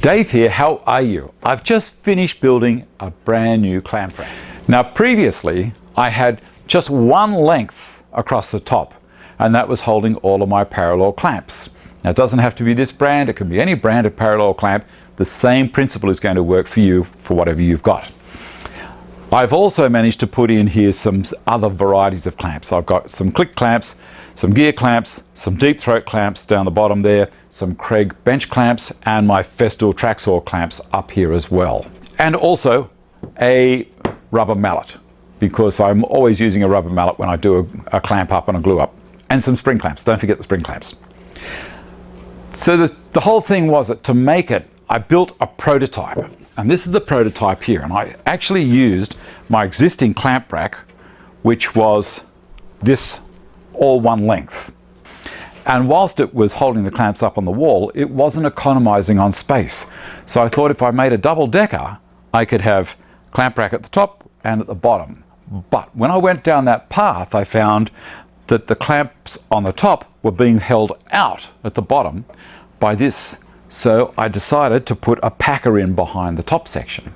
Dave here, how are you? I've just finished building a brand new clamp rack. Now previously I had just one length across the top, and that was holding all of my parallel clamps. Now it doesn't have to be this brand, it can be any brand of parallel clamp. The same principle is going to work for you for whatever you've got. I've also managed to put in here some other varieties of clamps. I've got some click clamps, some gear clamps, some deep throat clamps down the bottom there, some Craig bench clamps, and my Festool track saw clamps up here as well. And also a rubber mallet, because I'm always using a rubber mallet when I do a clamp up and a glue up. And some spring clamps, don't forget the spring clamps. So the whole thing was that to make it, I built a prototype. And this is the prototype here. And I actually used my existing clamp rack, which was this all one length. And whilst it was holding the clamps up on the wall, it wasn't economizing on space. So I thought if I made a double decker, I could have clamp rack at the top and at the bottom. But when I went down that path, I found that the clamps on the top were being held out at the bottom by this. So I decided to put a packer in behind the top section.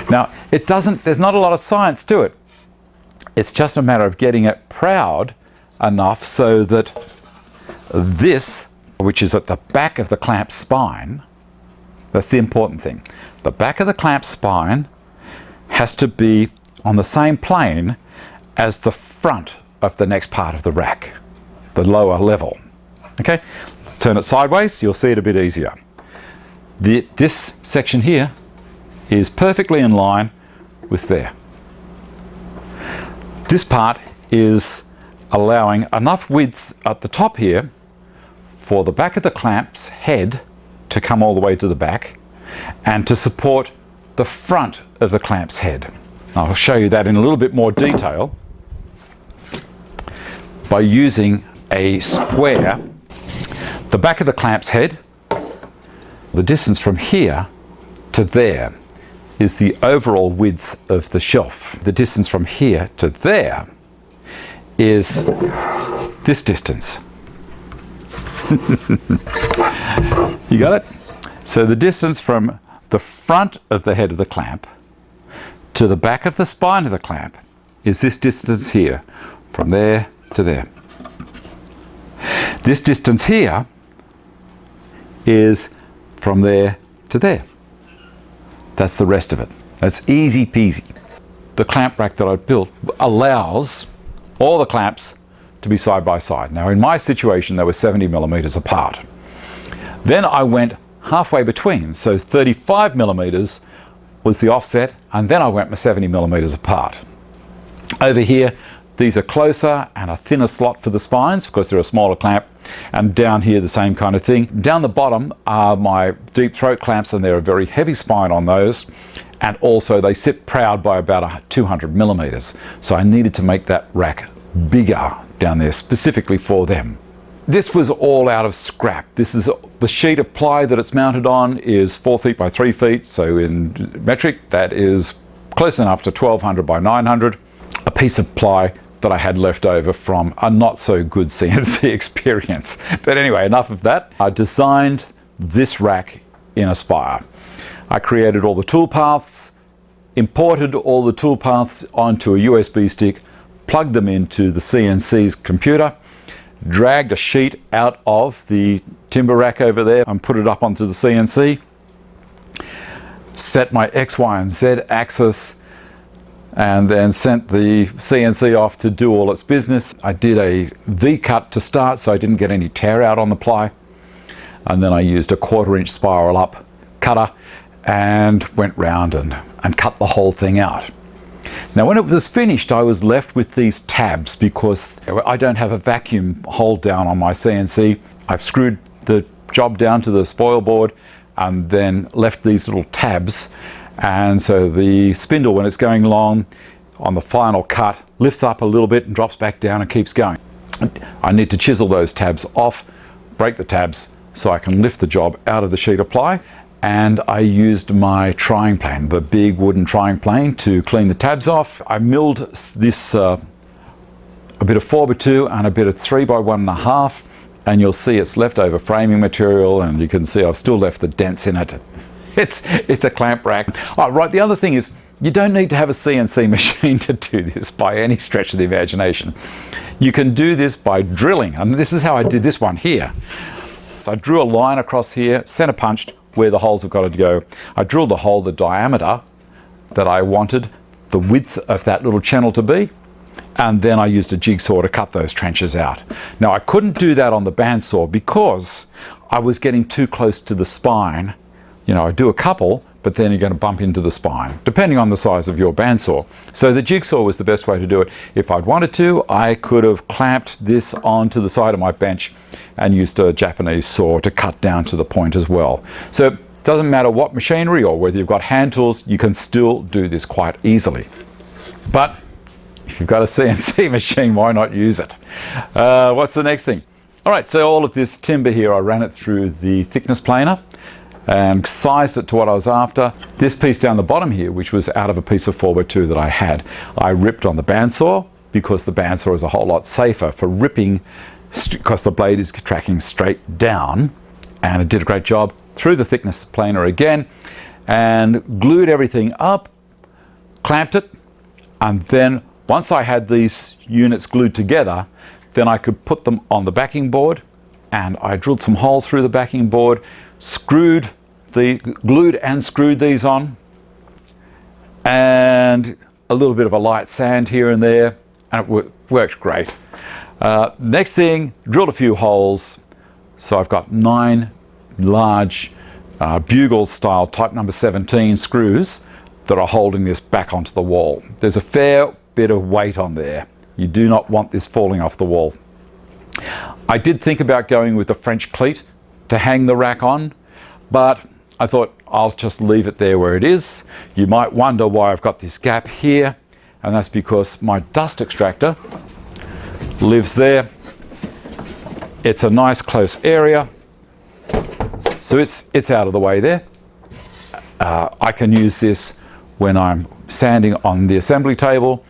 Now, there's not a lot of science to it. It's just a matter of getting it proud enough so that this, which is at the back of the clamp spine, that's the important thing. The back of the clamp spine has to be on the same plane as the front of the next part of the rack, the lower level. Okay? Turn it sideways, you'll see it a bit easier. This section here is perfectly in line with there. This part is allowing enough width at the top here for the back of the clamp's head to come all the way to the back and to support the front of the clamp's head. I'll show you that in a little bit more detail by using a square. The back of the clamp's head, the distance from here to there is the overall width of the shelf. The distance from here to there is this distance. You got it? So the distance from the front of the head of the clamp to the back of the spine of the clamp is this distance here, from there to there. This distance here is from there to there. That's the rest of it. That's easy peasy. The clamp rack that I built allows all the clamps to be side by side. Now in my situation they were 70 millimeters apart. Then I went halfway between, so 35 millimeters was the offset, and then I went 70 millimeters apart. Over here these are closer and a thinner slot for the spines because they're a smaller clamp, and down here the same kind of thing. Down the bottom are my deep throat clamps, and they're a very heavy spine on those, and also they sit proud by about 200 millimeters. So I needed to make that rack bigger down there specifically for them. This was all out of scrap. This is the sheet of ply that it's mounted on is 4 feet by 3 feet, so in metric that is close enough to 1200 by 900. A piece of ply that I had left over from a not so good CNC experience. But anyway, enough of that. I designed this rack in Aspire. I created all the tool paths, imported all the tool paths onto a USB stick, plugged them into the CNC's computer, dragged a sheet out of the timber rack over there and put it up onto the CNC, set my X, Y, and Z axis, and then sent the CNC off to do all its business. I did a V-cut to start so I didn't get any tear out on the ply, and then I used a 1/4 inch spiral up cutter and went round and cut the whole thing out. Now when it was finished I was left with these tabs because I don't have a vacuum hold down on my CNC. I've screwed the job down to the spoil board and then left these little tabs, and so the spindle, when it's going along on the final cut, lifts up a little bit and drops back down and keeps going. I need to chisel those tabs off, break the tabs so I can lift the job out of the sheet of ply, and I used my trying plane, the big wooden trying plane, to clean the tabs off. I milled this a bit of 4x2 and a bit of 3x1.5, and you'll see it's leftover framing material, and you can see I've still left the dents in it. It's a clamp rack. Oh, right, the other thing is, you don't need to have a CNC machine to do this by any stretch of the imagination. You can do this by drilling, and this is how I did this one here. So I drew a line across here, center punched where the holes have got to go. I drilled a hole the diameter that I wanted the width of that little channel to be, and then I used a jigsaw to cut those trenches out. Now I couldn't do that on the bandsaw because I was getting too close to the spine. You know, I do a couple, but then you're going to bump into the spine, depending on the size of your bandsaw. So the jigsaw was the best way to do it. If I'd wanted to, I could have clamped this onto the side of my bench and used a Japanese saw to cut down to the point as well. So it doesn't matter what machinery or whether you've got hand tools, you can still do this quite easily. But if you've got a CNC machine, why not use it? What's the next thing? All right, so all of this timber here, I ran it through the thickness planer and sized it to what I was after. This piece down the bottom here, which was out of a piece of 4x2 that I had, I ripped on the bandsaw because the bandsaw is a whole lot safer for ripping because the blade is tracking straight down, and it did a great job. Through the thickness planer again and glued everything up, clamped it, and then once I had these units glued together, then I could put them on the backing board, and I drilled some holes through the backing board, glued and screwed these on, and a little bit of a light sand here and there, and it worked great. Next thing, drilled a few holes, so I've got 9 large bugle style type number 17 screws that are holding this back onto the wall. There's a fair bit of weight on there. You do not want this falling off the wall. I did think about going with a French cleat to hang the rack on, but I thought I'll just leave it there where it is. You might wonder why I've got this gap here, and that's because my dust extractor lives there. It's a nice close area, so it's out of the way there. I can use this when I'm sanding on the assembly table.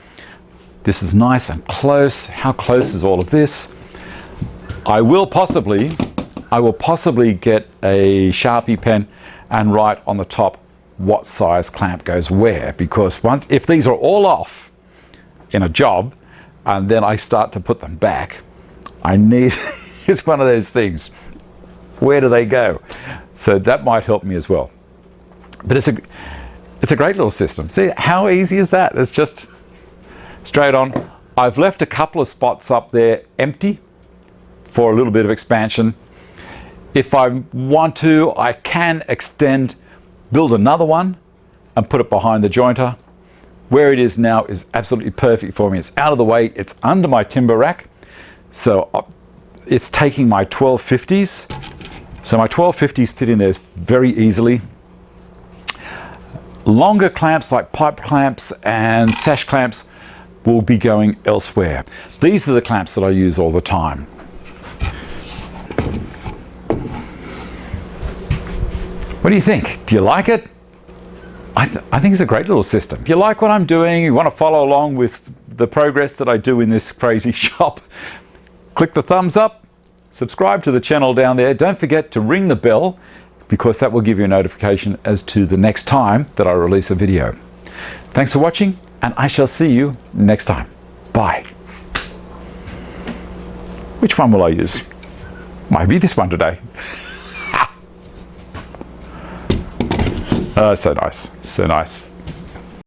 This is nice and close. How close is all of this? I will possibly get a Sharpie pen and write on the top what size clamp goes where, because if these are all off in a job and then I start to put them back, I need, it's one of those things, where do they go? So that might help me as well. But it's a great little system. See how easy is that? It's just straight on. I've left a couple of spots up there empty for a little bit of expansion. If I want to, I can build another one and put it behind the jointer. Where it is now is absolutely perfect for me. It's out of the way, it's under my timber rack. So it's taking my 1250s. So my 1250s fit in there very easily. Longer clamps like pipe clamps and sash clamps will be going elsewhere. These are the clamps that I use all the time. What do you think? Do you like it? I think it's a great little system. If you like what I'm doing, you want to follow along with the progress that I do in this crazy shop, click the thumbs up, subscribe to the channel down there. Don't forget to ring the bell, because that will give you a notification as to the next time that I release a video. Thanks for watching, and I shall see you next time. Bye. Which one will I use? Maybe this one today. Oh, so nice, so nice.